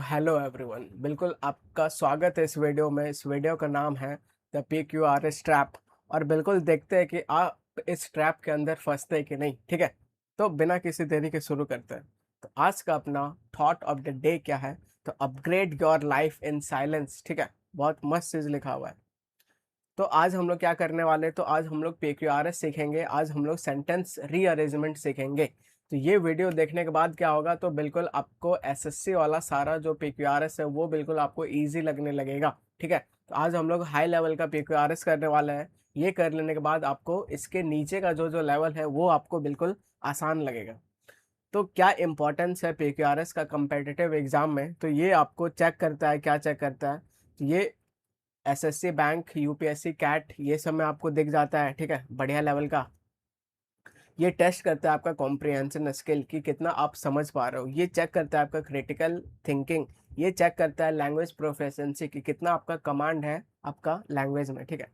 Hello everyone, बिल्कुल आपका स्वागत है इस वीडियो में। इस वीडियो का नाम है द PQRS ट्रैप। और बिल्कुल देखते हैं कि आप इस ट्रैप के अंदर फंसते हैं कि नहीं। ठीक है, तो बिना किसी देरी के शुरू करते हैं। तो आज का अपना थॉट ऑफ द डे क्या है? तो upgrade your life in silence. ठीक है, बहुत मस्त चीज़ लिखा हुआ है। तो आज हम लोग क्या करने वाले, तो आज हम लोग PQRS सीखेंगे। आज हम लोग सेंटेंस रीअरेंजमेंट सीखेंगे। तो ये वीडियो देखने के बाद क्या होगा, तो बिल्कुल आपको SSC वाला सारा जो PQRS है वो बिल्कुल आपको इजी लगने लगेगा। ठीक है, तो आज हम लोग हाई लेवल का PQRS करने वाले हैं। ये कर लेने के बाद आपको इसके नीचे का जो जो लेवल है वो आपको बिल्कुल आसान लगेगा। तो क्या इंपॉर्टेंस है PQRS का कंपेटिटिव एग्जाम में, तो ये आपको चेक करता है। क्या चेक करता है? तो ये SSC बैंक, UPSC कैट, ये सब में आपको दिख जाता है। ठीक है, बढ़िया लेवल का। ये टेस्ट करता है आपका कॉम्प्रिहेंशन स्किल कि कितना आप समझ पा रहे हो। ये चेक करता है आपका क्रिटिकल थिंकिंग। ये चेक करता है लैंग्वेज प्रोफिशिएंसी कि कितना आपका कमांड है आपका लैंग्वेज में। ठीक है,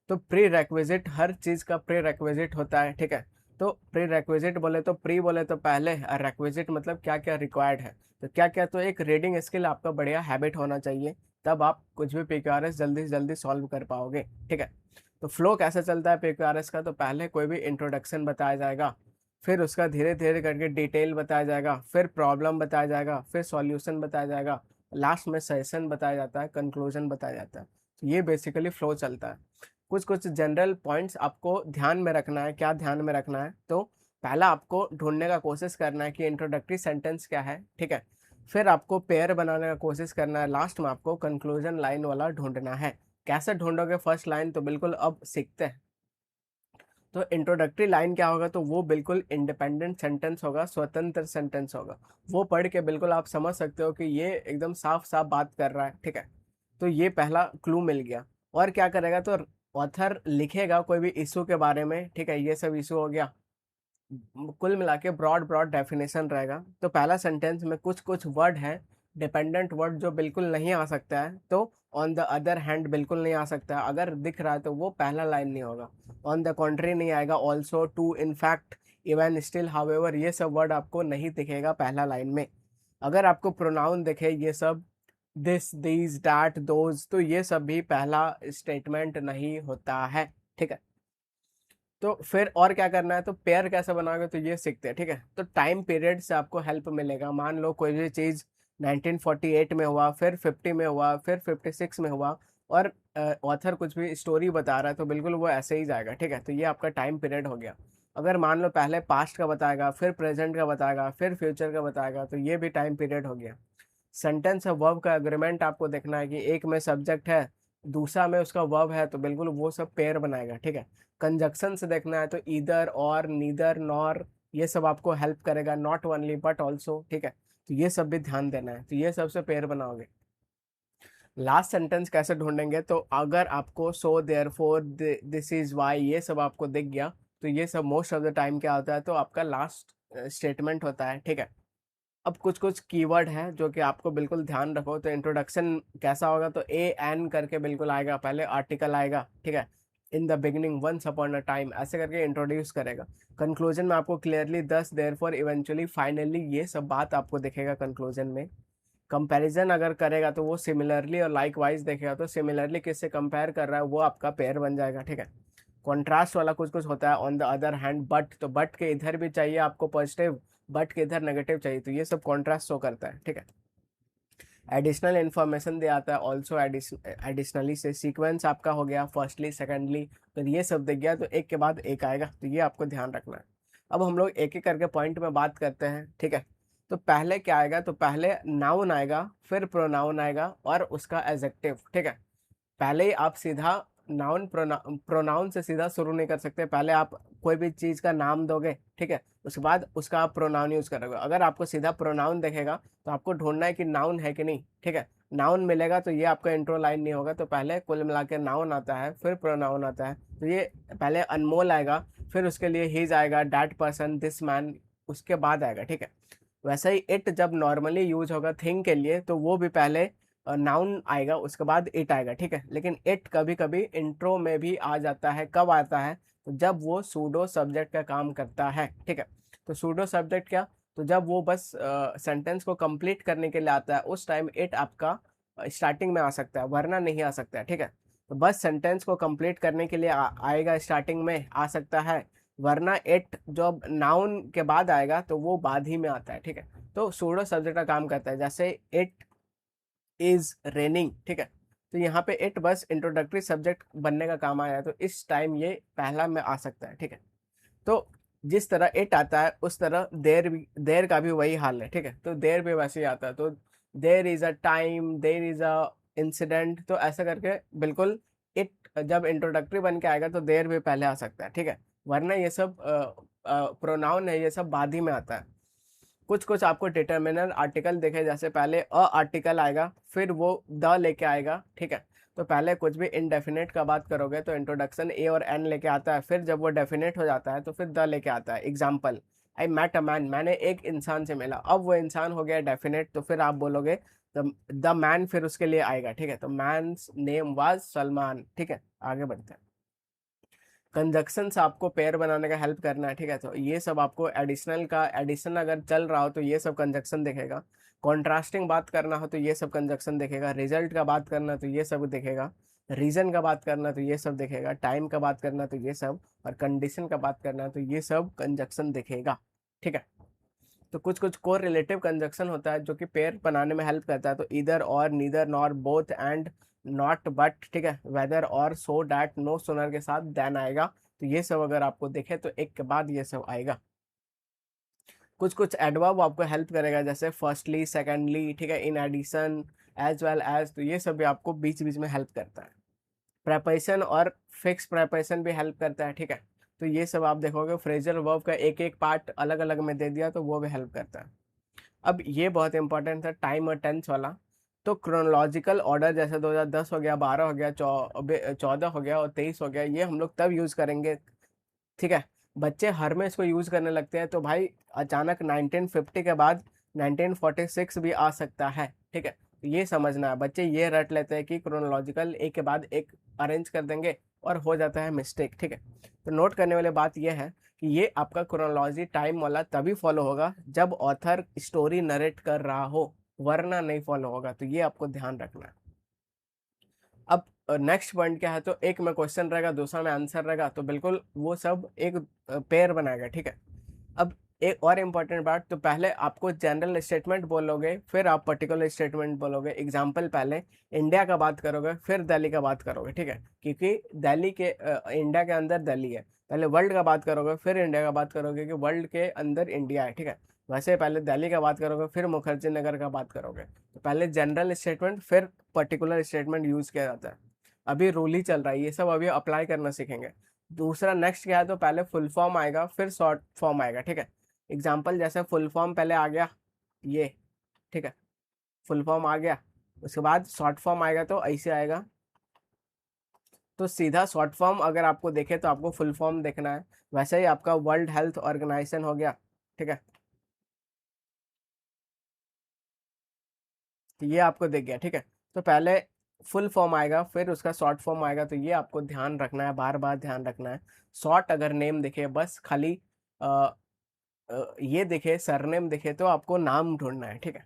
तो प्री रेक्विजिट, हर चीज़ का प्री रेक्विजिट होता है। ठीक है, तो प्री रेक्विजिट बोले तो प्री बोले तो पहले, और रेक्विजिट मतलब क्या क्या रिक्वायर्ड है। तो क्या क्या, तो एक रीडिंग स्किल आपका बढ़िया हैबिट होना चाहिए, तब आप कुछ भी PQRS जल्दी से जल्दी सॉल्व कर पाओगे। ठीक है, तो फ्लो कैसे चलता है PQRS का, तो पहले कोई भी इंट्रोडक्शन बताया जाएगा, फिर उसका धीरे धीरे करके डिटेल बताया जाएगा, फिर प्रॉब्लम बताया जाएगा, फिर सॉल्यूशन बताया जाएगा, लास्ट में सेशन बताया जाता है, कंक्लूजन बताया जाता है। तो ये बेसिकली फ्लो चलता है। कुछ कुछ जनरल पॉइंट्स आपको ध्यान में रखना है। क्या ध्यान में रखना है? तो पहला आपको ढूंढने का कोशिश करना है कि इंट्रोडक्टरी सेंटेंस क्या है। ठीक है, फिर आपको पेयर बनाने का कोशिश करना है। लास्ट में आपको कंक्लूजन लाइन वाला ढूंढना है। कैसे ढूंढोगे फर्स्ट लाइन, तो बिल्कुल अब सीखते हैं। तो इंट्रोडक्टरी लाइन क्या होगा, तो वो बिल्कुल इंडिपेंडेंट सेंटेंस होगा, स्वतंत्र सेंटेंस होगा। वो पढ़ के बिल्कुल आप समझ सकते हो कि ये एकदम साफ साफ बात कर रहा है। ठीक है, तो ये पहला क्लू मिल गया। और क्या करेगा, तो ऑथर लिखेगा कोई भी इशू के बारे में। ठीक है, ये सब इशू हो गया। कुल मिला के ब्रॉड ब्रॉड डेफिनेशन रहेगा। तो पहला सेंटेंस में कुछ कुछ वर्ड है, डिपेंडेंट वर्ड जो बिल्कुल नहीं आ सकता है। तो ऑन द अदर हैंड बिल्कुल नहीं आ सकता है। अगर दिख रहा है तो वो पहला लाइन नहीं होगा। ऑन द कॉन्ट्री नहीं आएगा, also, too, in fact, even, still, however, ये सब वर्ड आपको नहीं दिखेगा पहला लाइन में। अगर आपको प्रोनाउन दिखे, ये सब, दिस, दीज, डैट, दोज, तो ये सब भी पहला स्टेटमेंट नहीं होता है। ठीक है, तो फिर और क्या करना है, तो पेयर कैसे बनाओगे, तो ये सीखते हैं। ठीक है, तो टाइम पीरियड से आपको हेल्प मिलेगा। मान लो कोई भी चीज़ 1948 में हुआ, फिर 50 में हुआ, फिर 56 में हुआ, और ऑथर कुछ भी स्टोरी बता रहा है, तो बिल्कुल वो ऐसे ही जाएगा। ठीक है, तो ये आपका टाइम पीरियड हो गया। अगर मान लो पहले पास्ट का बताएगा, फिर प्रेजेंट का बताएगा, फिर फ्यूचर का बताएगा, तो ये भी टाइम पीरियड हो गया। सेंटेंस है, वर्ब का एग्रीमेंट आपको देखना है कि एक में सब्जेक्ट है, दूसरा में उसका वर्ब है, तो बिल्कुल वो सब पेयर बनाएगा। ठीक है, कंजक्शन से देखना है तो ईदर, और, नीदर, नॉर, ये सब आपको हेल्प करेगा। Not only but also. ठीक है, तो ये सब भी ध्यान देना है। तो ये सबसे पेयर बनाओगे। लास्ट सेंटेंस कैसे ढूंढेंगे, तो अगर आपको सो, देयरफॉर, दिस इज वाई, ये सब आपको दिख गया, तो ये सब मोस्ट ऑफ द टाइम क्या होता है, तो आपका लास्ट स्टेटमेंट होता है। ठीक है, अब कुछ कुछ कीवर्ड है जो कि आपको बिल्कुल ध्यान रखो। तो इंट्रोडक्शन कैसा होगा, तो ए एन करके बिल्कुल आएगा, पहले आर्टिकल आएगा। ठीक है, in the beginning, once upon a time, ऐसे करके इंट्रोड्यूस करेगा। कंक्लूजन में आपको क्लियरली, दस, देयरफॉर, इवेंचुअली, फाइनली, ये सब बात आपको दिखेगा कंक्लूजन में। कंपैरिजन अगर करेगा तो वो सिमिलरली और लाइक वाइज देखेगा। तो सिमिलरली किससे कंपेयर कर रहा है, वो आपका पेयर बन जाएगा। ठीक है, कॉन्ट्रास्ट वाला कुछ कुछ होता है, on the other hand, but, तो बट के इधर भी चाहिए आपको पॉजिटिव, बट के इधर नेगेटिव चाहिए, तो ये सब कॉन्ट्रास्ट शो करता है। ठीक है, एडिशनल इन्फॉर्मेशन दिया आता है, ऑल्सो, एडिशनली से सीक्वेंस आपका हो गया, फर्स्टली, सेकेंडली, फिर ये सब दिख गया, तो एक के बाद एक आएगा, तो ये आपको ध्यान रखना है। अब हम लोग एक एक करके पॉइंट में बात करते हैं। ठीक है, तो पहले क्या आएगा, तो पहले नाउन आएगा, फिर प्रोनाउन आएगा, और उसका एडजेक्टिव। ठीक है, पहले ही आप सीधा नाउन प्रोनाउन से सीधा शुरू नहीं कर सकते। पहले आप कोई भी चीज़ का नाम दोगे। ठीक है, उसके बाद उसका आप प्रोनाउन यूज़ करोगे। अगर आपको सीधा प्रोनाउन देखेगा तो आपको ढूंढना है कि नाउन है कि नहीं। ठीक है, नाउन मिलेगा तो ये आपका इंट्रो लाइन नहीं होगा। तो पहले कुल मिला के नाउन आता है, फिर प्रोनाउन आता है। तो ये पहले अनमोल आएगा, फिर उसके लिए हीज आएगा, डैट पर्सन, दिस मैन, उसके बाद आएगा। ठीक है, वैसे ही इट जब नॉर्मली यूज होगा थिंग के लिए, तो वो भी पहले नाउन आएगा, उसके बाद इट आएगा। ठीक है, लेकिन इट कभी कभी इंट्रो में भी आ जाता है। कब आता है, तो जब वो सूडो सब्जेक्ट का काम करता है। ठीक है, तो सूडो सब्जेक्ट क्या, तो जब वो बस सेंटेंस को कंप्लीट करने के लिए आता है उस टाइम इट आपका स्टार्टिंग में आ सकता है, वरना नहीं आ सकता है, ठीक है। तो बस सेंटेंस को कंप्लीट करने के लिए आएगा, स्टार्टिंग में आ सकता है, वरना इट जब नाउन के बाद आएगा तो वो बाद ही में आता है, ठीक है। तो सूडो सब्जेक्ट का काम करता है, जैसे इट इज रेनिंग, ठीक है। तो यहाँ पे इट बस इंट्रोडक्टरी सब्जेक्ट बनने का काम आया है, तो इस टाइम ये पहला में आ सकता है, ठीक है। तो जिस तरह इट आता है उस तरह देर का भी वही हाल है, ठीक है। तो देर भी वैसे ही आता है, तो there is a time, there is a incident, तो ऐसा करके बिल्कुल इट जब इंट्रोडक्टरी बन के आएगा तो देर भी पहले आ सकता है, ठीक है। वरना ये सब प्रोनाउन है, ये सब बाद ही में आता है। कुछ कुछ आपको डिटर्मिनर आर्टिकल देखे, जैसे पहले अ आर्टिकल आएगा फिर वो द लेके आएगा, ठीक है। तो पहले कुछ भी इनडेफिनेट का बात करोगे तो इंट्रोडक्शन ए और एन लेके आता है, फिर जब वो डेफिनेट हो जाता है तो फिर द लेके आता है। Example, I met a man, मैंने एक इंसान से मिला, अब वो इंसान हो गया डेफिनेट, तो फिर आप बोलोगे द मैन, फिर उसके लिए आएगा, ठीक है। तो मैन्स नेम वाज सलमान, ठीक है। आगे बढ़ते हैं। कंजक्शन से आपको पेयर बनाने का हेल्प करना है, ठीक है। तो ये सब आपको एडिशनल का एडिशन अगर चल रहा हो तो ये सब कंजक्शन देखेगा, कॉन्ट्रास्टिंग बात करना हो तो ये सब कंजक्शन देखेगा, रिजल्ट का बात करना तो ये सब देखेगा, रीजन का बात करना तो ये सब देखेगा, टाइम का बात करना तो ये सब, और कंडीशन का बात करना तो ये सब कंजक्शन देखेगा, ठीक है। तो कुछ कुछ कोर रिलेटिव कंजक्शन होता है जो कि पेयर बनाने में हेल्प करता है, तो इधर और, neither nor, both and, not but, ठीक है, वेदर और, सो डैट, नो सुनर के साथ देन आएगा। तो ये सब अगर आपको दिखे तो एक के बाद ये सब आएगा। कुछ कुछ एडवर्ब आपको हेल्प करेगा, जैसे फर्स्टली, सेकेंडली, ठीक है, in addition, as well as, तो ये सब भी आपको बीच बीच में हेल्प करता है। प्रेपरेशन और फिक्स प्रेपरेशन भी हेल्प करता है, ठीक है। तो ये सब आप देखोगे, फ्रेजल वर्ब का एक एक पार्ट अलग अलग में दे दिया तो वो भी हेल्प करता है। अब ये बहुत इंपॉर्टेंट था, टाइम और टेंस वाला। तो क्रोनोलॉजिकल ऑर्डर जैसे 2010 हो गया, 12 हो गया, 14 हो गया और 23 हो गया, ये हम लोग तब यूज़ करेंगे, ठीक है। बच्चे हर में इसको यूज़ करने लगते हैं, तो भाई अचानक 1950 के बाद 1946 भी आ सकता है, ठीक है। तो ये समझना है, बच्चे ये रट लेते हैं कि क्रोनोलॉजिकल एक के बाद एक अरेंज कर देंगे और हो जाता है मिस्टेक, ठीक है। तो नोट करने वाली बात यह है कि ये आपका क्रोनोलॉजी टाइम वाला तभी फॉलो होगा जब ऑथर स्टोरी नरेट कर रहा हो, वरना नहीं फॉलो होगा, तो ये आपको ध्यान रखना है। अब नेक्स्ट पॉइंट क्या है, तो एक में क्वेश्चन रहेगा, दूसरा में आंसर रहेगा, तो बिल्कुल वो सब एक पेयर बनाएगा, ठीक है। अब एक और इम्पॉर्टेंट बात, तो पहले आपको जनरल स्टेटमेंट बोलोगे फिर आप पर्टिकुलर स्टेटमेंट बोलोगे। एग्जाम्पल, पहले इंडिया का बात करोगे फिर दिल्ली का बात करोगे, ठीक है, क्योंकि दिल्ली के इंडिया के अंदर दिल्ली है। पहले वर्ल्ड का बात करोगे फिर इंडिया का बात करोगे कि वर्ल्ड के अंदर इंडिया है, ठीक है। वैसे पहले दिल्ली का बात करोगे फिर मुखर्जी नगर का बात करोगे, तो पहले जनरल स्टेटमेंट फिर पर्टिकुलर स्टेटमेंट यूज किया जाता है। अभी रूल ही चल रहा है, ये सब अभी अप्लाई करना सीखेंगे। दूसरा नेक्स्ट क्या है, तो पहले फुल फॉर्म आएगा फिर शॉर्ट फॉर्म आएगा, ठीक है। एग्जाम्पल, जैसे फुल फॉर्म पहले आ गया ये, ठीक है, फुल फॉर्म आ गया, उसके बाद शॉर्ट फॉर्म आएगा तो ऐसे आएगा। तो सीधा शॉर्ट फॉर्म अगर आपको देखे तो आपको फुल फॉर्म देखना है। वैसे ही आपका वर्ल्ड हेल्थ ऑर्गेनाइजेशन हो गया, ठीक है, तो ये आपको दिख गया, ठीक है। तो पहले फुल फॉर्म आएगा फिर उसका शॉर्ट फॉर्म आएगा, तो ये आपको ध्यान रखना है, बार बार ध्यान रखना है। शॉर्ट अगर नेम दिखे, बस खाली ये दिखे, सरनेम दिखे, तो आपको नाम ढूंढना है, ठीक है।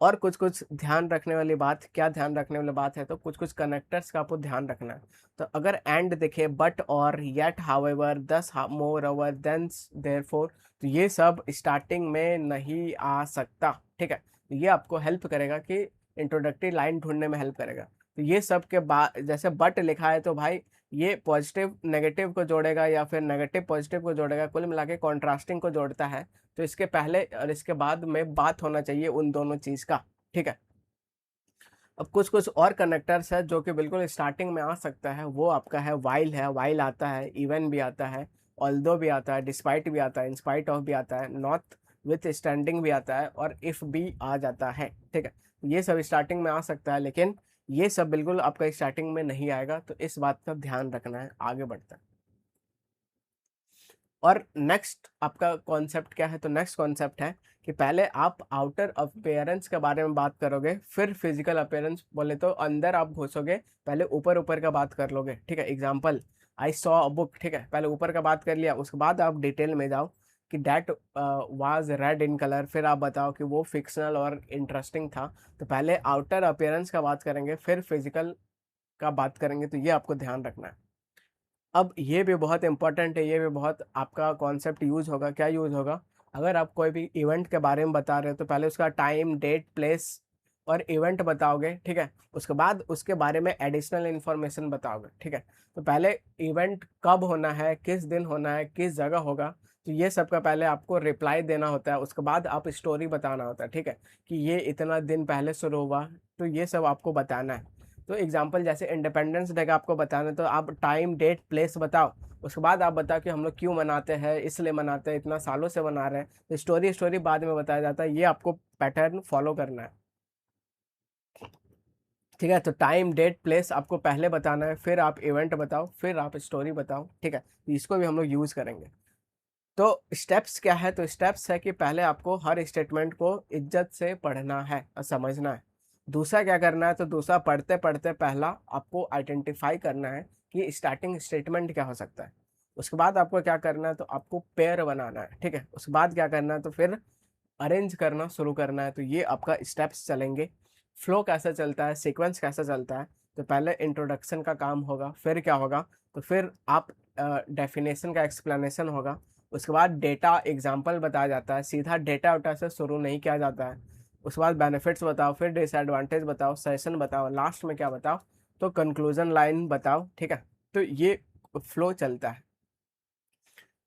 और कुछ कुछ ध्यान रखने वाली बात, क्या ध्यान रखने वाली बात है, तो कुछ कुछ कनेक्टर्स का आपको ध्यान रखना है। तो अगर एंड दिखे, बट, और, येट, हाउएवर, दस, मोर ओवर, देन, देयरफॉर, तो ये सब स्टार्टिंग में नहीं आ सकता, ठीक है। तो ये आपको हेल्प करेगा कि इंट्रोडक्टरी लाइन ढूंढने में हेल्प करेगा। तो ये सब के बाद, जैसे बट लिखा है तो भाई ये पॉजिटिव नेगेटिव को जोड़ेगा या फिर नेगेटिव पॉजिटिव को जोड़ेगा, कुल मिला के कॉन्ट्रास्टिंग को जोड़ता है। तो इसके पहले और इसके बाद में बात होना चाहिए उन दोनों चीज़ का, ठीक है। अब कुछ कुछ और कनेक्टर्स है जो कि बिल्कुल स्टार्टिंग में आ सकता है, वो आपका है, वाइल आता है, इवन भी आता है, ऑल्दो भी आता है, डिस्पाइट भी आता है, इंस्पाइट ऑफ भी आता है, नॉट विथ स्टैंडिंग भी आता है, और इफ भी आ जाता है, ठीक है। ये सब स्टार्टिंग में आ सकता है, लेकिन ये सब बिल्कुल आपका स्टार्टिंग में नहीं आएगा, तो इस बात का ध्यान रखना है। आगे बढ़ता है। और नेक्स्ट आपका कॉन्सेप्ट क्या है, तो नेक्स्ट कॉन्सेप्ट है कि पहले आप आउटर अपीयरेंस के बारे में बात करोगे, फिर फिजिकल अपीयरेंस, बोले तो अंदर आप घुसोगे, पहले ऊपर ऊपर का बात कर लोगे, ठीक है। Example, I saw a book, ठीक है, पहले ऊपर का बात कर लिया, उसके बाद आप डिटेल में जाओ कि that was red in colour, फिर आप बताओ कि वो फिक्शनल और इंटरेस्टिंग था। तो पहले आउटर अपीयरेंस का बात करेंगे, फिर फिजिकल का बात करेंगे, तो ये आपको ध्यान रखना है। अब ये भी बहुत इंपॉर्टेंट है, ये भी बहुत आपका कॉन्सेप्ट यूज होगा। क्या यूज होगा? अगर आप कोई भी इवेंट के बारे में बता रहे हो तो पहले उसका टाइम, डेट, प्लेस और इवेंट बताओगे, ठीक है। उसके बाद उसके बारे में एडिशनल इन्फॉर्मेशन बताओगे, ठीक है। तो पहले इवेंट कब होना है, किस दिन होना है, किस जगह होगा, तो ये सब का पहले आपको रिप्लाई देना होता है। उसके बाद आप स्टोरी बताना होता है, ठीक है, कि ये इतना दिन पहले शुरू हुआ, तो ये सब आपको बताना है। तो एग्जांपल जैसे इंडिपेंडेंस डे का आपको बताना है, तो आप टाइम, डेट, प्लेस बताओ। उसके बाद आप बताओ कि हम लोग क्यों मनाते हैं, इसलिए मनाते हैं, इतना सालों से मना रहे हैं। तो स्टोरी बाद में बताया जाता है। ये आपको पैटर्न फॉलो करना है, ठीक है। तो टाइम, डेट, प्लेस आपको पहले बताना है, फिर आप इवेंट बताओ, फिर आप स्टोरी बताओ, ठीक है। तो इसको भी हम लोग यूज करेंगे। तो स्टेप्स क्या है? तो स्टेप्स है कि पहले आपको हर स्टेटमेंट को इज्जत से पढ़ना है और समझना है। दूसरा क्या करना है? तो दूसरा पढ़ते पढ़ते पहला आपको आइडेंटिफाई करना है कि स्टार्टिंग स्टेटमेंट क्या हो सकता है। उसके बाद आपको क्या करना है? तो आपको पेयर बनाना है, ठीक है। उसके बाद क्या करना है? तो फिर अरेंज करना शुरू करना है। तो ये आपका स्टेप्स चलेंगे। फ्लो कैसा चलता है, सीक्वेंस कैसा चलता है? तो पहले इंट्रोडक्शन का काम होगा, फिर क्या होगा? तो फिर आप डेफिनेशन का एक्सप्लेनेशन होगा। उसके बाद डेटा एग्जाम्पल बताया जाता है, सीधा डेटा उटा से शुरू नहीं किया जाता है। उसके बाद बेनिफिट्स बताओ, फिर डिसएडवांटेज बताओ, सेशन बताओ, लास्ट में क्या बताओ? तो कंक्लूजन लाइन बताओ, ठीक है। तो ये फ्लो चलता है।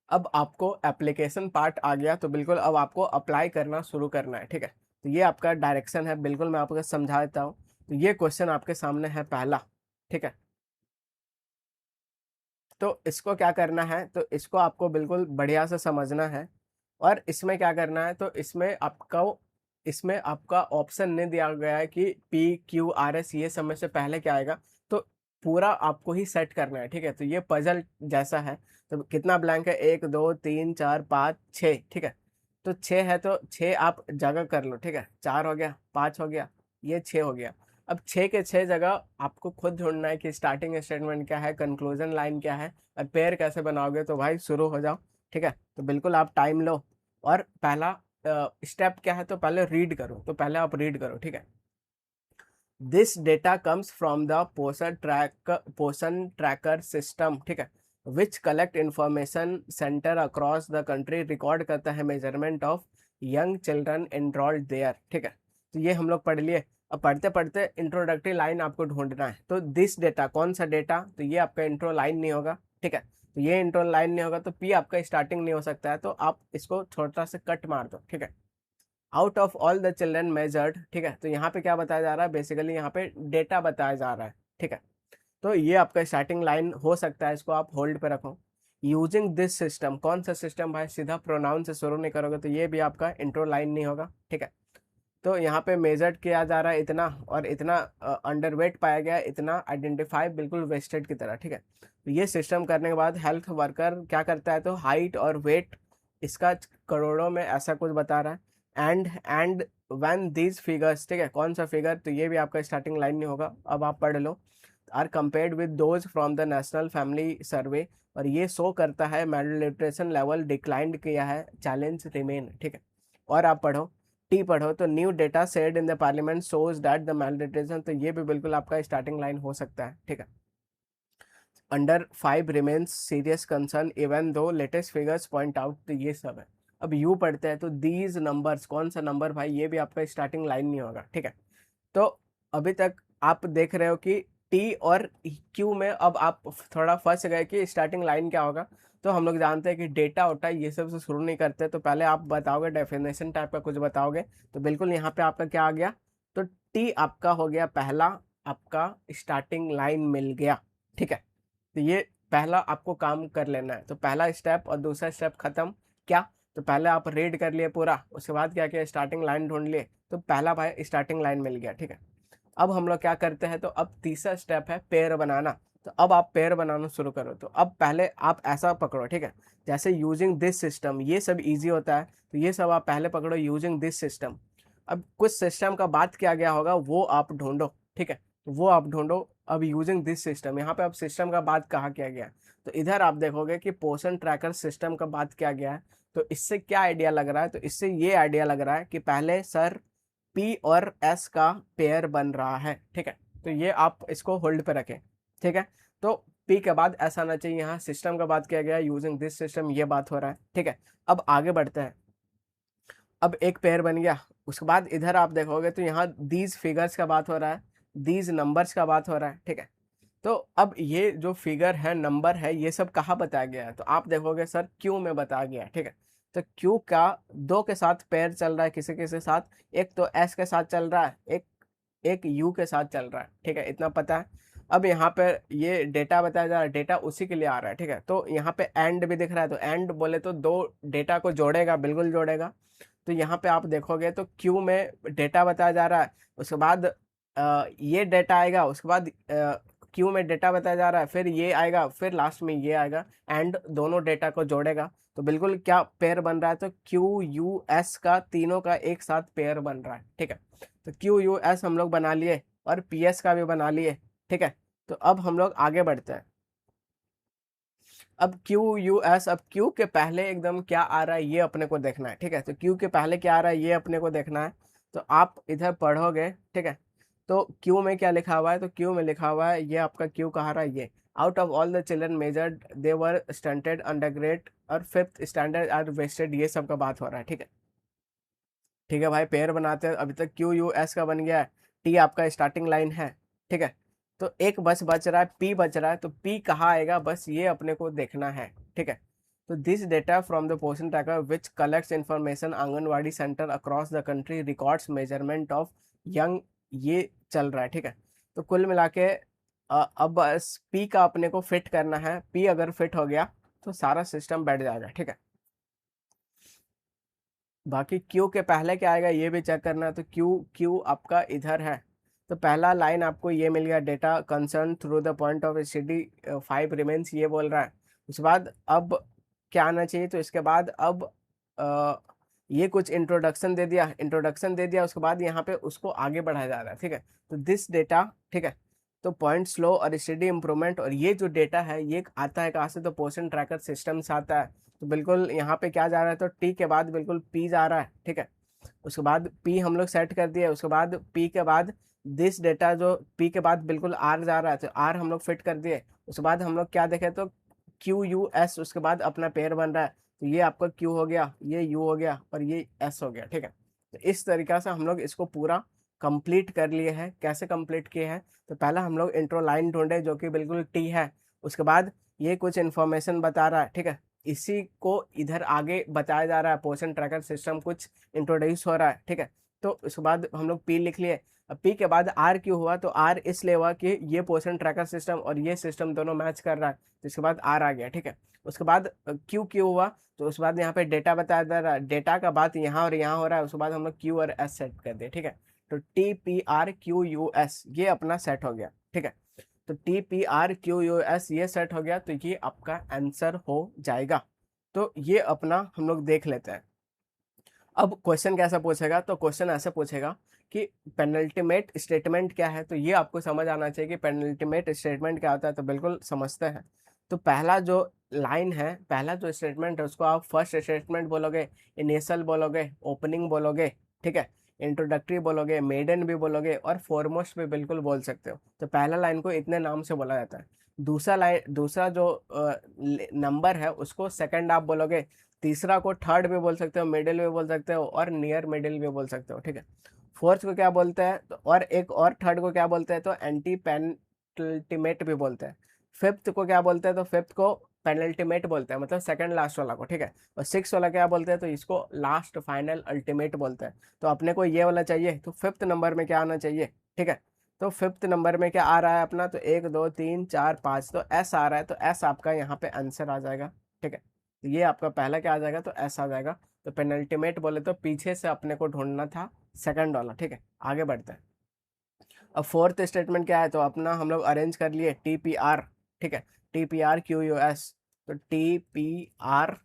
अब आपको एप्लीकेशन पार्ट आ गया, तो बिल्कुल अब आपको अप्लाई करना शुरू करना है, ठीक है। तो ये आपका डायरेक्शन है, बिल्कुल मैं आपको समझा देता हूँ। तो ये क्वेश्चन आपके सामने है पहला, ठीक है। तो इसको क्या करना है? तो इसको आपको बिल्कुल बढ़िया से समझना है। और इसमें क्या करना है? तो इसमें आपका ऑप्शन नहीं दिया गया है कि PQRS ये सब में से पहले क्या आएगा। तो पूरा आपको ही सेट करना है, ठीक है। तो ये पजल जैसा है। तो कितना ब्लैंक है? 1 2 3 4 5 6, ठीक है। तो 6 है, तो 6 आप जगह कर लो, ठीक है। 4 हो गया, 5 हो गया, ये 6 हो गया। अब 6 के 6 जगह आपको खुद ढूंढना है कि स्टार्टिंग स्टेटमेंट क्या है, कंक्लूजन लाइन क्या है, और पेयर कैसे बनाओगे। तो भाई शुरू हो जाओ, ठीक है। तो बिल्कुल आप टाइम लो। और पहला स्टेप क्या है? तो पहले रीड करो। तो पहले आप रीड करो, ठीक है। This data comes from the Poshan tracker system, ठीक है, which collect information centre across the country, record करता है measurement of young children enrolled there, ठीक है। तो ये हम लोग पढ़ लिए। अब पढ़ते पढ़ते इंट्रोडक्टरी लाइन आपको ढूंढना है। तो दिस डेटा, कौन सा डेटा? तो ये आपका इंट्रो लाइन नहीं होगा, ठीक है। तो ये इंट्रो लाइन नहीं होगा, तो पी आपका स्टार्टिंग नहीं हो सकता है। तो आप इसको छोटा सा कट मार दो, ठीक है। Out of all the children measured, ठीक है। तो यहाँ पे क्या बताया जा रहा है? बेसिकली यहाँ पे डेटा बताया जा रहा है, ठीक है। तो ये आपका स्टार्टिंग लाइन हो सकता है, इसको आप होल्ड पे रखो। यूजिंग दिस सिस्टम, कौन सा सिस्टम भाई? सीधा प्रोनाउन से शुरू नहीं करोगे तो ये भी आपका इंट्रो लाइन नहीं होगा, ठीक है। तो यहाँ पे मेजर्ड किया जा रहा है इतना, और इतना अंडरवेट पाया गया, इतना आइडेंटिफाई, बिल्कुल वेस्टेड की तरह, ठीक है। तो ये सिस्टम करने के बाद हेल्थ वर्कर क्या करता है? तो हाइट और वेट इसका करोड़ों में ऐसा कुछ बता रहा है। एंड व्हेन दीज फिगर्स, ठीक है, कौन सा फिगर? तो ये भी आपका स्टार्टिंग लाइन नहीं होगा। अब आप पढ़ लो। Are compared with those from the national family survey, और ये शो करता है मेल्यूट्रिशन लेवल डिक्लाइंड किया है, चैलेंज रिमेन, ठीक है। और आप पढ़ो, टी पढ़ो। तो new data said in the parliament shows that the malnutrition, तो ये भी बिल्कुल आपका स्टार्टिंग लाइन हो सकता है, ठीक है। Under 5 remains serious concern even though latest figures point out, तो ये सब है। अब यू पढ़ते हैं, तो दीज नंबर्स, कौन सा नंबर भाई? ये भी आपका स्टार्टिंग लाइन नहीं होगा, ठीक है। तो अभी तक आप देख रहे हो कि टी और क्यू में अब आप थोड़ा फंस गए कि स्टार्टिंग लाइन क्या होगा। तो हम लोग जानते हैं कि डेटा उटा ये सब से शुरू नहीं करते। तो पहले आप बताओगे, डेफिनेशन टाइप का कुछ बताओगे। तो बिल्कुल यहाँ पे आपका क्या आ गया? तो टी आपका हो गया पहला, आपका स्टार्टिंग लाइन मिल गया, ठीक है। तो ये पहला आपको काम कर लेना है। तो पहला स्टेप और दूसरा स्टेप खत्म। क्या? तो पहले आप रीड कर लिए पूरा, उसके बाद क्या किया? स्टार्टिंग लाइन ढूंढ लिए। तो पहला भाई स्टार्टिंग लाइन मिल गया, ठीक है। अब हम लोग क्या करते हैं? तो अब तीसरा स्टेप है पेयर बनाना। तो अब आप पेयर बनाना शुरू करो। तो अब पहले आप ऐसा पकड़ो, ठीक है, जैसे यूजिंग दिस सिस्टम, ये सब इजी होता है। तो ये सब आप पहले पकड़ो, यूजिंग दिस सिस्टम। अब कुछ सिस्टम का बात किया गया होगा, वो आप ढूंढो, ठीक है। तो वो आप ढूंढो। अब यूजिंग दिस सिस्टम, यहाँ पे अब सिस्टम का बात कहाँ किया गया है? तो इधर आप देखोगे कि पोषण ट्रैकर सिस्टम का बात किया गया है। तो इससे क्या आइडिया लग रहा है, तो इससे ये आइडिया लग रहा है कि पहले सर पी और एस का पेयर बन रहा है, ठीक है। तो ये आप इसको होल्ड पे रखें, ठीक है। तो पी के बाद एस आना चाहिए, यहाँ सिस्टम का बात किया गया, यूजिंग दिस सिस्टम, ये बात हो रहा है, ठीक है। अब आगे बढ़ते हैं। अब एक पेयर बन गया, उसके बाद इधर आप देखोगे तो यहाँ दीज फिगर्स का बात हो रहा है, दीज नंबर्स का बात हो रहा है, ठीक है। तो अब ये जो फिगर है, नंबर है, ये सब कहाँ बताया गया है, तो आप देखोगे सर क्यू में बताया गया है, ठीक है। तो क्यू का दो के साथ पेयर चल रहा है, किसी किसी के साथ, एक तो एस के साथ चल रहा है, एक एक यू के साथ चल रहा है, ठीक है, इतना पता है। अब यहाँ पे ये डेटा बताया जा रहा है, डेटा उसी के लिए आ रहा है, ठीक है। तो यहाँ पे एंड भी दिख रहा है, तो एंड बोले तो दो डेटा को जोड़ेगा, बिल्कुल जोड़ेगा। तो यहाँ पे आप देखोगे तो क्यू में डेटा बताया जा रहा है, उसके बाद ये डेटा आएगा, उसके बाद क्यू में डेटा बताया जा रहा है, फिर ये आएगा, फिर लास्ट में ये आएगा, एंड दोनों डेटा को जोड़ेगा। तो बिल्कुल क्या पेयर बन रहा है, तो क्यू यू एस का तीनों का एक साथ पेयर बन रहा है, ठीक है। तो क्यू यू एस हम लोग बना लिए और पी एस का भी बना लिए, ठीक है। तो अब हम लोग आगे बढ़ते हैं। अब क्यू यू एस, अब क्यू के पहले एकदम क्या आ रहा है ये अपने को देखना है, ठीक है। तो क्यू के पहले क्या आ रहा है ये अपने को देखना है। तो आप इधर पढ़ोगे, ठीक है। तो क्यू में क्या लिखा हुआ है, तो क्यू में लिखा हुआ है, ये आपका क्यू कहा रहा है, ये out of all the children measured they were stunted under grade और फिफ्थ स्टैंडर्ड आर वेस्टेड, ये सब का बात हो रहा है, ठीक है। ठीक है भाई, पेयर बनाते हैं, अभी तक क्यू यू एस का बन गया है, टी आपका स्टार्टिंग लाइन है, ठीक है। तो एक बस बच रहा है, पी बच रहा है, तो पी कहाँ आएगा, बस ये अपने को देखना है, ठीक है। तो this data from the portion tracker which collects information anganwadi centre across the country records measurement of young, ये चल रहा है, ठीक है। तो कुल मिला के अब बस पी का अपने को फिट करना है, पी अगर फिट हो गया तो सारा सिस्टम बैठ जाएगा, ठीक है। बाकी क्यू के पहले क्या आएगा ये भी चेक करना है, तो क्यू क्यू आपका इधर है। तो पहला लाइन आपको ये मिल गया, data concern through the point of study 5 remains, ये बोल रहा है। उसके बाद अब क्या आना चाहिए, तो इसके बाद अब ये कुछ इंट्रोडक्शन दे दिया, उसके बाद यहाँ पे उसको आगे बढ़ाया जा रहा है, ठीक है। तो दिस डेटा, ठीक है। तो पॉइंट स्लो और स्टडी इंप्रूवमेंट, और ये जो डेटा है ये आता है कहाँ से, तो पोर्शन ट्रैकर सिस्टम से आता है। तो बिल्कुल यहाँ पे क्या जा रहा है, तो टी के बाद बिल्कुल पी जा रहा है, ठीक है। उसके बाद पी हम लोग सेट कर दिए, उसके बाद पी के बाद दिस डेटा, जो पी के बाद बिल्कुल आर जा रहा है, तो आर हम लोग फिट कर दिए। उसके बाद हम लोग क्या देखे, तो क्यू यू एस, उसके बाद अपना पेयर बन रहा है। तो ये आपका क्यू हो गया, ये यू हो गया और ये एस हो गया, ठीक है। तो इस तरीका से हम लोग इसको पूरा कंप्लीट कर लिए हैं। कैसे कंप्लीट किए हैं, तो पहला हम लोग इंट्रो लाइन ढूंढे जो कि बिल्कुल टी है, उसके बाद ये कुछ इन्फॉर्मेशन बता रहा है, ठीक है। इसी को इधर आगे बताया जा रहा है, पोर्शन ट्रैकर सिस्टम कुछ इंट्रोड्यूस हो रहा है, ठीक है। तो उसके बाद हम लोग पी लिख लिए। अब पी के बाद आर क्यों हुआ, तो आर इसलिए हुआ कि ये पोर्शन ट्रैकर सिस्टम और ये सिस्टम दोनों मैच कर रहा है, तो इसके बाद आर आ गया, ठीक है। उसके बाद क्यू क्यू हुआ, तो उसके बाद यहाँ पे डेटा बताया जा रहा है, डेटा का बात यहाँ और यहाँ हो रहा है, उसके बाद हम लोग क्यू और एस सेट कर दिए, ठीक है। तो T P R Q U S ये अपना सेट हो गया, ठीक है। तो T P R Q U S ये सेट हो गया, तो ये आपका आंसर हो जाएगा। तो ये अपना हम लोग देख लेते हैं। अब क्वेश्चन कैसा पूछेगा, तो क्वेश्चन ऐसे पूछेगा कि पेनल्टीमेट स्टेटमेंट क्या है, तो ये आपको समझ आना चाहिए कि पेनल्टीमेट स्टेटमेंट क्या होता है। तो बिल्कुल समझते हैं। तो पहला जो लाइन है, पहला जो स्टेटमेंट है, उसको आप फर्स्ट स्टेटमेंट बोलोगे, इनिशियल बोलोगे, ओपनिंग बोलोगे, ठीक है, इंट्रोडक्टरी बोलोगे, मेडन भी बोलोगे और फॉरमोस्ट भी बिल्कुल बोल सकते हो। तो पहला लाइन को इतने नाम से बोला जाता है। दूसरा जो नंबर है उसको सेकंड आप बोलोगे, तीसरा को थर्ड भी बोल सकते हो, मिडिल भी बोल सकते हो और नियर मिडिल भी बोल सकते हो, ठीक है। फोर्थ को क्या बोलते हैं, तो और एक और थर्ड को क्या बोलते हैं, तो एंटी पेनल्टीमेट भी बोलते हैं। फिफ्थ को क्या बोलते हैं, तो फिफ्थ को पेनल्टीमेट बोलते हैं, मतलब सेकंड लास्ट वाला को, ठीक है। और सिक्स वाला क्या बोलते हैं, तो इसको लास्ट फाइनल अल्टीमेट बोलते हैं। तो अपने को ये वाला चाहिए, तो फिफ्थ नंबर में क्या आना चाहिए, ठीक है। तो फिफ्थ नंबर में क्या आ रहा है अपना, तो 1 2 3 4 5, तो एस आ रहा है, तो एस आपका यहाँ पे आंसर आ जाएगा, ठीक है। तो ये आपका पहला क्या आ जाएगा, तो एस आ जाएगा। तो पेनल्टीमेट बोले तो पीछे से अपने को ढूंढना था सेकंड वाला, ठीक है। आगे बढ़ते हैं। अब फोर्थ स्टेटमेंट क्या है, तो अपना हम लोग अरेंज कर लिए टी पी आर, ठीक है, T P R Q U S. तो T P R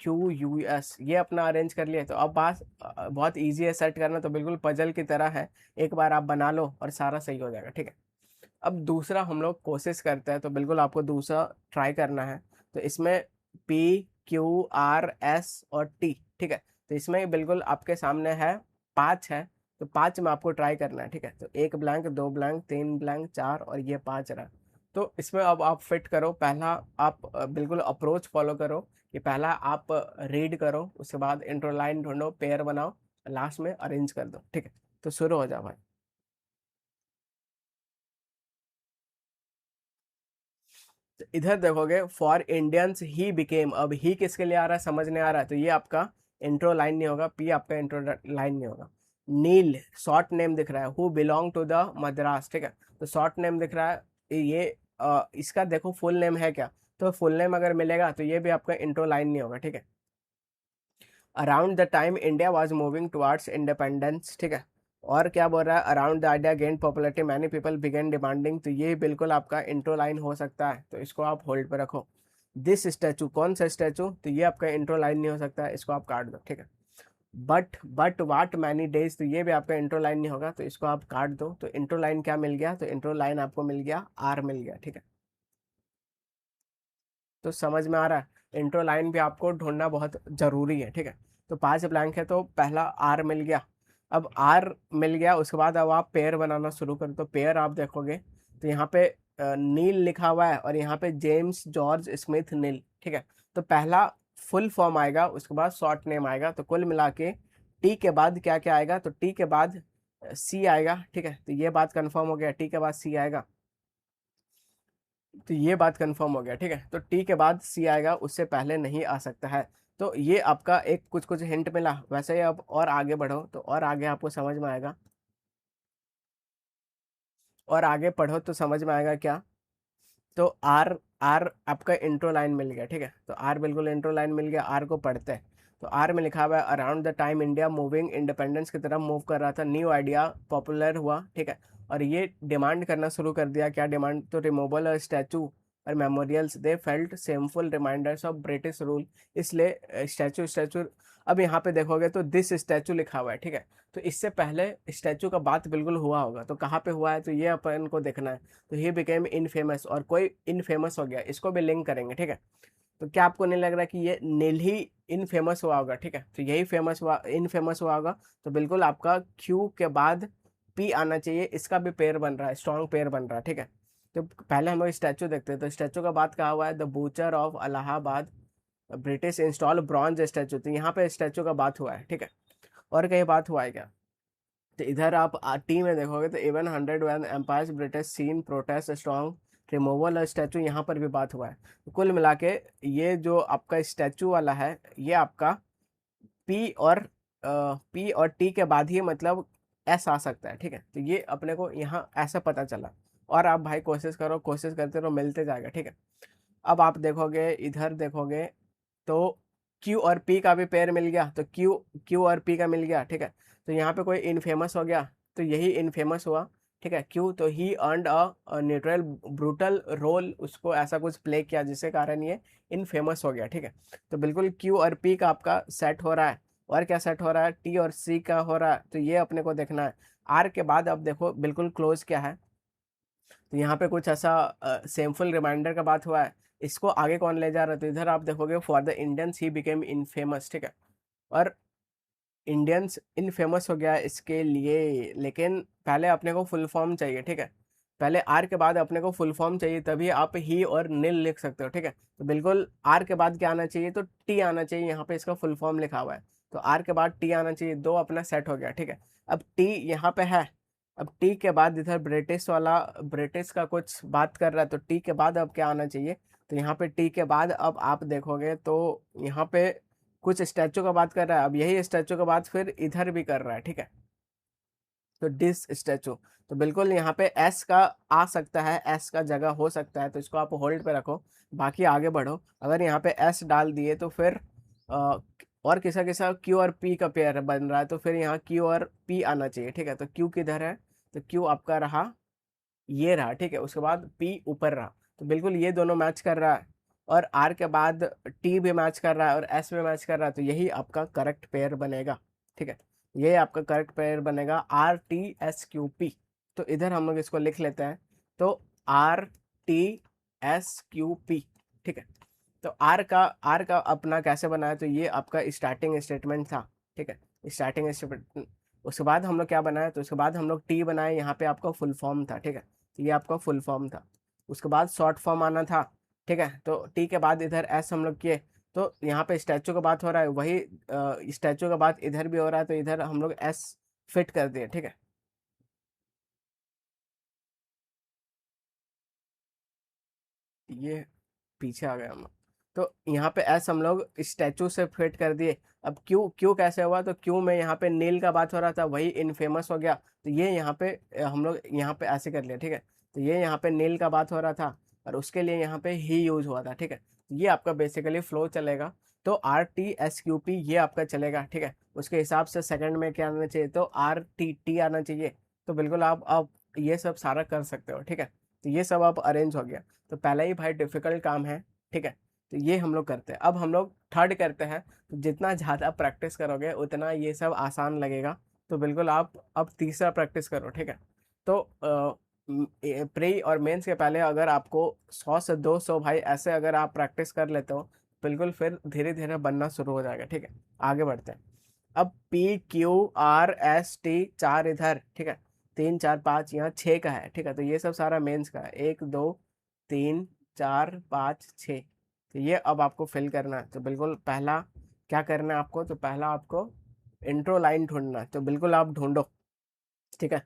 Q U S ये अपना अरेंज कर लिए। तो अब बात बहुत ईजी है सेट करना, तो बिल्कुल पजल की तरह है, एक बार आप बना लो और सारा सही हो जाएगा, ठीक है। अब दूसरा हम लोग कोशिश करते हैं, तो बिल्कुल आपको दूसरा ट्राई करना है। तो इसमें पी QR S और T, ठीक है। तो इसमें बिल्कुल आपके सामने है 5 है, तो 5 में आपको ट्राई करना है, ठीक है। तो 1 ब्लैंक, 2 ब्लैंक, 3 ब्लैंक, 4 और ये 5 रहा। तो इसमें अब आप फिट करो। पहला आप बिल्कुल अप्रोच फॉलो करो कि पहला आप रीड करो, उसके बाद इंट्रो लाइन ढूंढो, पेयर बनाओ, लास्ट में अरेंज कर दो, ठीक है। तो शुरू हो जाओ भाई। तो इधर देखोगे फॉर इंडियंस ही बिकेम, अब ही किसके लिए आ रहा है समझ नहीं आ रहा है, तो ये आपका इंट्रो लाइन नहीं होगा, पी आपका इंट्रो लाइन नहीं होगा। नील शॉर्ट नेम दिख रहा है, who belong to the Madras, ठीक है। तो शॉर्ट नेम दिख रहा है, ये इसका देखो फुल नेम है क्या, तो फुल नेम अगर मिलेगा तो ये भी आपका इंट्रो लाइन नहीं होगा, ठीक है। Around the time India was moving towards independence, ठीक है। और क्या बोल रहा है, around the idea gain popularity many people begin demanding, तो ये बिल्कुल आपका इंट्रो लाइन हो सकता है, तो इसको आप होल्ड पे रखो। दिस स्टैचू, कौन सा स्टैचू, तो ये आपका इंट्रो लाइन नहीं हो सकता है, इसको आप काट दो, ठीक है। बट वाट मैनी डेज, तो ये भी आपका इंट्रो लाइन नहीं होगा, तो इसको आप काट दो। तो इंट्रो लाइन क्या मिल गया, तो इंट्रो लाइन आपको मिल गया आर मिल गया, ठीक है। तो समझ में आ रहा है, इंट्रो लाइन भी आपको ढूंढना बहुत जरूरी है, ठीक है। तो 5 ब्लैंक है, तो पहला आर मिल गया। अब आर मिल गया, उसके बाद अब आप पेयर बनाना शुरू करो। तो पेयर आप देखोगे तो यहाँ पे नील लिखा हुआ है और यहाँ पे जेम्स जॉर्ज स्मिथ नील, ठीक है। तो पहला फुल फॉर्म आएगा, उसके बाद शॉर्ट नेम आएगा, तो कुल मिला के टी के बाद क्या क्या आएगा, तो टी के बाद सी आएगा, ठीक है। तो ये बात कंफर्म हो गया, टी के बाद सी आएगा, तो ये बात कंफर्म हो गया, ठीक है। तो टी के बाद सी आएगा, उससे पहले नहीं आ सकता है। तो ये आपका एक कुछ कुछ हिंट मिला, वैसे ही अब और आगे बढ़ो तो और आगे आपको समझ में आएगा, और आगे पढ़ो तो समझ में आएगा क्या। तो आर, आर आपका इंट्रो लाइन मिल गया, ठीक है। तो आर बिल्कुल इंट्रो लाइन मिल गया, आर को पढ़ते हैं। तो आर में लिखा हुआ है around the time India moving independence की तरफ मूव कर रहा था, न्यू आइडिया पॉपुलर हुआ, ठीक है। और ये डिमांड करना शुरू कर दिया, क्या डिमांड, तो रिमूवल स्टैचू और memorials, they felt shameful reminders of British rule, इसलिए स्टैचू स्टैचू। अब यहाँ पे देखोगे तो दिस स्टैचू लिखा हुआ है, ठीक है। तो इससे पहले स्टैचू का बात बिल्कुल हुआ होगा, तो कहाँ पे हुआ है, तो ये अपन को देखना है। तो ही बिकेम इनफेमस, और कोई इनफेमस हो गया, इसको भी लिंक करेंगे, ठीक है। तो क्या आपको नहीं लग रहा कि ये नील ही इनफेमस हुआ होगा, ठीक है। तो यही फेमस हुआ, इनफेमस हुआ होगा। तो बिल्कुल आपका क्यू के बाद पी आना चाहिए, इसका भी पेयर बन रहा है, स्ट्रॉन्ग पेयर बन रहा है, ठीक है। तो पहले हम लोग स्टैचू देखते हैं। तो स्टैचू का बात कहा हुआ है, the butcher of Allahabad British install bronze statue, तो यहाँ पे स्टैचू का बात हुआ है, ठीक है। और कहीं बात हुआ है क्या, तो इधर आप टी में देखोगे तो even 101 empires British seen protest strong removal statue, यहाँ पर भी बात हुआ है। तो कुल मिला के ये जो आपका स्टैचू वाला है, ये आपका पी और टी के बाद ही मतलब एस आ सकता है, ठीक है। तो ये अपने को यहाँ ऐसा पता चला। और आप भाई कोशिश करो, कोशिश करते रहो, मिलते जाएगा, ठीक है। अब आप देखोगे, इधर देखोगे तो क्यू और पी का भी पेयर मिल गया, तो क्यू क्यू और पी का मिल गया, ठीक है। तो यहाँ पे कोई इनफेमस हो गया, तो यही इनफेमस हुआ, ठीक है। क्यू, तो he earned a neutral brutal role, उसको ऐसा कुछ प्ले किया जिसके कारण ये इनफेमस हो गया, ठीक है। तो बिल्कुल क्यू और पी का आपका सेट हो रहा है। और क्या सेट हो रहा है, टी और सी का हो रहा है, तो ये अपने को देखना है। आर के बाद अब देखो बिल्कुल क्लोज क्या है, तो यहाँ पे कुछ ऐसा सेमफुल रिमाइंडर का बात हुआ है, इसको आगे कौन ले जा रहा है, तो इधर आप देखोगे for the Indians he became infamous, ठीक है। और इंडियंस इनफेमस हो गया इसके लिए, लेकिन पहले अपने को फुल फॉर्म चाहिए, ठीक है। पहले आर के बाद अपने को फुल फॉर्म चाहिए, तभी आप ही और नील लिख सकते हो, ठीक है। तो बिल्कुल आर के बाद क्या आना चाहिए, तो टी आना चाहिए, यहाँ पे इसका फुल फॉर्म लिखा हुआ है। तो आर के बाद टी आना चाहिए, दो अपना सेट हो गया, ठीक है। अब टी यहाँ पे है, अब टी के बाद इधर ब्रिटिश वाला, ब्रिटिश का कुछ बात कर रहा है, तो टी के बाद अब क्या आना चाहिए, तो यहाँ पे टी के बाद अब आप देखोगे तो यहाँ पे कुछ स्टैचू का बात कर रहा है, अब यही स्टैचू का बात फिर इधर भी कर रहा है, ठीक है। तो डिस स्टैचू, तो बिल्कुल यहाँ पे एस का आ सकता है, एस का जगह हो सकता है, तो इसको आप होल्ड पे रखो, बाकी आगे बढ़ो। अगर यहाँ पे एस डाल दिए तो फिर और किसा किसा क्यू और पी का पेयर बन रहा है, तो फिर यहाँ क्यू और पी आना चाहिए, ठीक है। तो क्यू किधर है, तो क्यू आपका रहा, ये रहा, ठीक है। उसके बाद पी ऊपर रहा, तो बिल्कुल ये दोनों मैच कर रहा है। और आर के बाद टी भी मैच कर रहा है और एस भी मैच कर रहा है, तो यही आपका करेक्ट पेयर बनेगा, ठीक है। ये आपका करेक्ट पेयर बनेगा RTSQP। तो इधर हम लोग इसको लिख लेते हैं, तो RTSQP, ठीक है। तो आर का अपना कैसे बनाया, तो ये आपका स्टार्टिंग स्टेटमेंट था, ठीक है, स्टार्टिंग स्टेटमेंट। उसके बाद हम लोग क्या बनाया, तो उसके बाद हम लोग टी बनाए, यहाँ पे आपका फुल फॉर्म था, ठीक है, तो ये आपका फुल फॉर्म था। उसके बाद शॉर्ट फॉर्म आना था, ठीक है, तो टी के बाद इधर एस हम लोग किए, तो यहाँ पे स्टैचू का बात हो रहा है, वही स्टैचू का बात इधर भी हो रहा है, तो इधर हम लोग एस फिट कर दिए, ठीक है। ये पीछे आ गए हम लोग, तो यहाँ पे एस हम लोग स्टैचू से फिट कर दिए। अब क्यू क्यू कैसे हुआ, तो क्यू में यहाँ पे नील का बात हो रहा था, वही इनफेमस हो गया, तो ये यहाँ पे हम लोग यहाँ पे ऐसे कर लिया, ठीक है, तो ये यहाँ पे नील का बात हो रहा था, और उसके लिए यहाँ पे ही यूज हुआ था, ठीक है, तो ये आपका बेसिकली फ्लो चलेगा। तो R T S Q P ये आपका चलेगा, ठीक है, उसके हिसाब से सेकंड में क्या आना चाहिए, तो आर टी टी आना चाहिए। तो बिल्कुल आप ये सब सारा कर सकते हो, ठीक है, तो ये सब आप अरेंज हो गया। तो पहला ही भाई डिफिकल्ट काम है, ठीक है, तो ये हम लोग करते हैं। अब हम लोग थर्ड करते हैं, तो जितना ज़्यादा प्रैक्टिस करोगे उतना ये सब आसान लगेगा। तो बिल्कुल आप अब तीसरा प्रैक्टिस करो, ठीक है। तो प्री और मेंस के पहले अगर आपको 100 से 200 भाई ऐसे अगर आप प्रैक्टिस कर लेते हो, बिल्कुल फिर धीरे धीरे बनना शुरू हो जाएगा, ठीक है। आगे बढ़ते हैं। अब P Q R S T चार इधर, ठीक है, 3 4 5 यहाँ 6 का है, ठीक है, तो ये सब सारा मेंस का है, 1 2 3 4 5 6। तो ये अब आपको फिल करना है, तो बिल्कुल पहला क्या करना है आपको, तो पहला आपको इंट्रो लाइन ढूंढना है, तो बिल्कुल आप ढूंढो, ठीक है।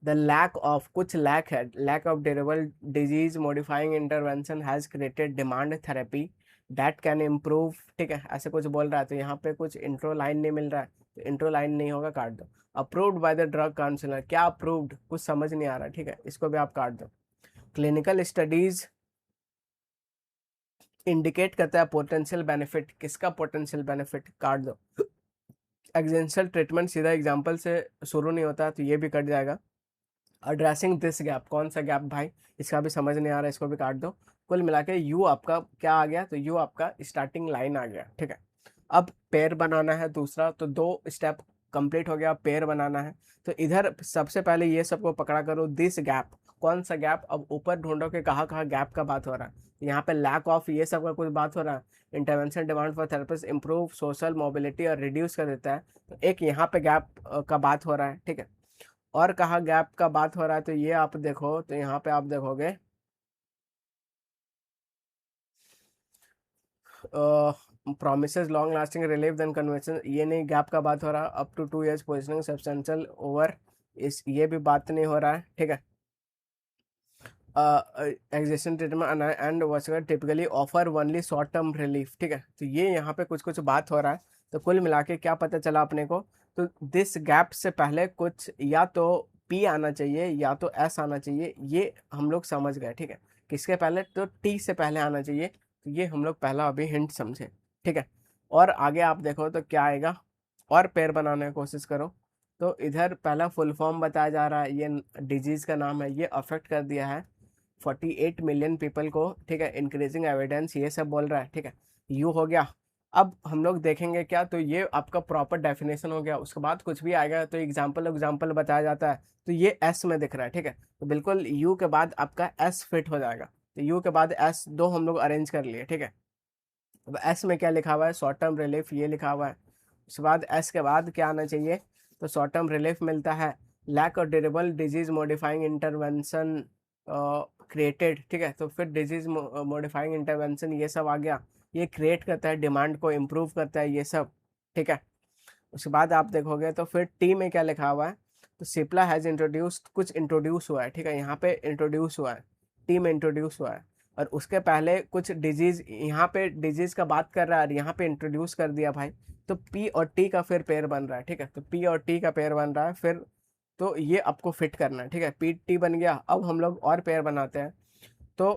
द लैक ऑफ, कुछ लैक है, lack of durable disease modifying intervention has created demand therapy that can improve, ठीक है, ऐसे कुछ बोल रहा है, तो यहाँ पे कुछ इंट्रो लाइन नहीं मिल रहा है, तो इंट्रो लाइन नहीं होगा, काट दो। Approved by the drug councillor, क्या अप्रूव्ड, कुछ समझ नहीं आ रहा, ठीक है, इसको भी आप काट दो। क्लिनिकल स्टडीज इंडिकेट करता है पोटेंशियल बेनिफिट, किसका पोटेंशियल बेनिफिट, काट दो। एग्जेंशियल ट्रीटमेंट सीधा एग्जाम्पल से शुरू नहीं होता, तो ये भी कट जाएगा। एड्रेसिंग दिस गैप, कौन सा गैप भाई, इसका भी समझ नहीं आ रहा है, इसको भी काट दो। कुल मिला के यू आपका क्या आ गया, तो यू आपका स्टार्टिंग लाइन आ गया, ठीक है। अब पेयर बनाना है दूसरा, तो 2 स्टेप कंप्लीट हो गया, पेयर बनाना है। तो इधर सबसे पहले ये सबको पकड़ा करो, दिस गैप, कौन सा गैप, अब ऊपर ढूंढो कि कहाँ कहाँ गैप का बात हो रहा है। यहाँ पे लैक ऑफ ये सब का कुछ बात हो रहा है, intervention demand for therapist improve social mobility और रिड्यूस कर देता है, तो एक यहाँ पे गैप का बात हो रहा है, ठीक है। और कहाँ गैप का बात हो रहा है, तो ये आप देखो, तो यहाँ पे आप देखोगे promises long lasting relief than convention, ये नहीं गैप का बात हो रहा, up to 2 years positioning substantial over, इस ये भी बात नहीं हो रहा है, ठीक है। Existing treatment and watcher typically offer only short term relief, ठीक है, तो ये यहाँ पे कुछ कुछ बात हो रहा है। तो कुल मिला के क्या पता चला अपने को, तो दिस गैप से पहले कुछ या तो पी आना चाहिए या तो एस आना चाहिए, ये हम लोग समझ गए, ठीक है। किसके पहले, तो टी से पहले आना चाहिए, तो ये हम लोग पहला अभी हिंट समझे, ठीक है। और आगे आप देखो तो क्या आएगा, और पेयर बनाने की कोशिश करो। तो इधर पहला फुल फॉर्म बताया जा रहा है, ये डिजीज का नाम है, ये अफेक्ट कर दिया है 48 मिलियन पीपल को, ठीक है, इंक्रीजिंग एविडेंस ये सब बोल रहा है, ठीक है, यू हो गया। अब हम लोग देखेंगे क्या, तो ये आपका प्रॉपर डेफिनेशन हो गया, उसके बाद कुछ भी आएगा तो एग्जाम्पल एग्जाम्पल बताया जाता है, तो ये एस में दिख रहा है, ठीक है, तो बिल्कुल यू के बाद आपका एस फिट हो जाएगा, तो यू के बाद एस दो हम लोग अरेंज कर लिए, ठीक है। अब एस में क्या लिखा हुआ है, शॉर्ट टर्म रिलीफ ये लिखा हुआ है। उसके बाद एस के बाद क्या आना चाहिए, तो शॉर्ट टर्म रिलीफ मिलता है, lack of durable disease modifying intervention created, ठीक है, तो फिर डिजीज मॉडिफाइंग इंटरवेंशन ये सब आ गया, ये क्रिएट करता है डिमांड को, इम्प्रूव करता है ये सब, ठीक है। उसके बाद आप देखोगे तो फिर टी में क्या लिखा हुआ है, तो सिप्ला हैज इंट्रोड्यूस्ड, कुछ इंट्रोड्यूस हुआ है, ठीक है, यहाँ पे इंट्रोड्यूस हुआ है, टी में इंट्रोड्यूस हुआ है। और उसके पहले कुछ डिजीज, यहाँ पे डिजीज का बात कर रहा है और यहाँ पे इंट्रोड्यूस कर दिया भाई, तो पी और टी का फिर पेयर बन रहा है, ठीक है, तो पी और टी का पेयर बन रहा है फिर, तो ये आपको फिट करना है, ठीक है, पी टी बन गया। अब हम लोग और पेयर बनाते हैं, तो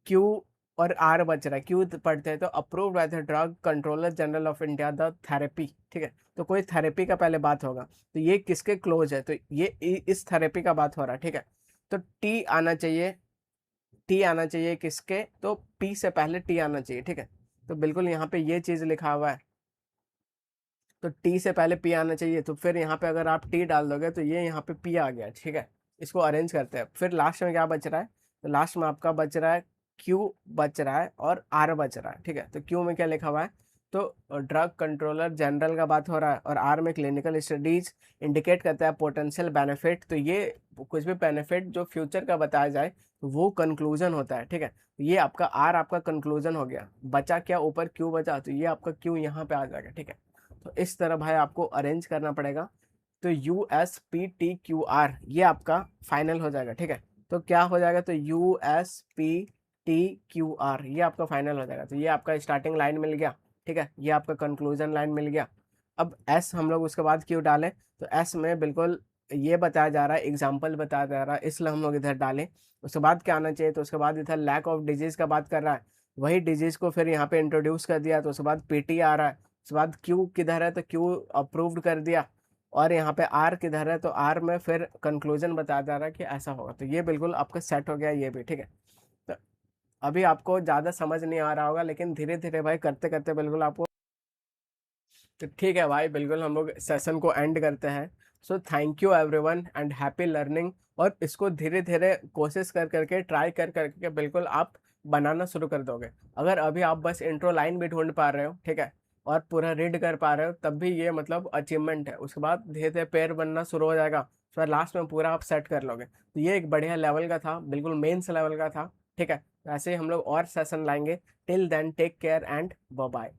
क्यू और आर बच रहा है, क्यू पढ़ते हैं, तो approved by the drug controller general of India the therapy, ठीक है, तो कोई थेरेपी का पहले बात होगा, तो ये किसके क्लोज है, तो ये इस थेरेपी का बात हो रहा है, ठीक है। तो टी आना चाहिए, टी आना चाहिए किसके, तो पी से पहले टी आना चाहिए, ठीक है, तो बिल्कुल यहाँ पे ये चीज लिखा हुआ है, तो टी से पहले पी आना चाहिए, तो फिर यहाँ पे अगर आप टी डाल दोगे तो ये यहाँ पे पी आ गया, ठीक है। इसको अरेंज करते हैं, फिर लास्ट में क्या बच रहा है, तो लास्ट में आपका बच रहा है क्यू बच रहा है और आर बच रहा है, ठीक है। तो क्यू में क्या लिखा हुआ है, तो ड्रग कंट्रोलर जनरल का बात हो रहा है, और आर में क्लिनिकल स्टडीज इंडिकेट करता है पोटेंशियल बेनिफिट। तो ये कुछ भी बेनिफिट जो फ्यूचर का बताया जाए वो कंक्लूजन होता है, ठीक है। ये आपका आर आपका कंक्लूजन हो गया। बचा क्या, ऊपर क्यू बचा, तो ये आपका क्यू यहाँ पे आ जाएगा, ठीक है। तो इस तरह भाई आपको अरेंज करना पड़ेगा। तो U S P T Q R ये आपका फाइनल हो जाएगा, ठीक है। तो क्या हो जाएगा, तो U S P T Q R ये आपका फाइनल हो जाएगा। तो ये आपका स्टार्टिंग लाइन मिल गया, ठीक है। ये आपका कंक्लूजन लाइन मिल गया। अब एस हम लोग उसके बाद क्यों डालें, तो एस में बिल्कुल ये बताया जा रहा है, एग्जाम्पल बताया जा रहा है, इसलिए हम लोग इधर डालें। उसके बाद क्या आना चाहिए, तो उसके बाद इधर लैक ऑफ डिजीज का बात कर रहा है, वही डिजीज को फिर यहाँ पे इंट्रोड्यूस कर दिया। तो उसके बाद पीटी आ रहा है, उसके बाद क्यू किधर है, तो क्यू अप्रूव्ड कर दिया, और यहाँ पे आर किधर है, तो आर में फिर कंक्लूजन बताया जा रहा है कि ऐसा होगा। तो ये बिल्कुल आपका सेट हो गया, ये भी ठीक है। तो अभी आपको ज़्यादा समझ नहीं आ रहा होगा, लेकिन धीरे धीरे भाई करते करते बिल्कुल आपको, तो ठीक है भाई, बिल्कुल हम लोग सेशन को एंड करते हैं। So thank you everyone and happy learning. और इसको धीरे धीरे कोशिश कर करके, ट्राई कर करके बिल्कुल आप बनाना शुरू कर दोगे। अगर अभी आप बस इंट्रो लाइन भी ढूंढ पा रहे हो, ठीक है, और पूरा रीड कर पा रहे हो, तब भी ये मतलब अचीवमेंट है। उसके बाद धीरे धीरे पेयर बनना शुरू हो जाएगा, फिर लास्ट में पूरा आप सेट कर लोगे। तो ये एक बढ़िया लेवल का था, बिल्कुल मेंस लेवल का था, ठीक है। ऐसे ही हम लोग और सेशन लाएंगे। Till then take care and bye bye.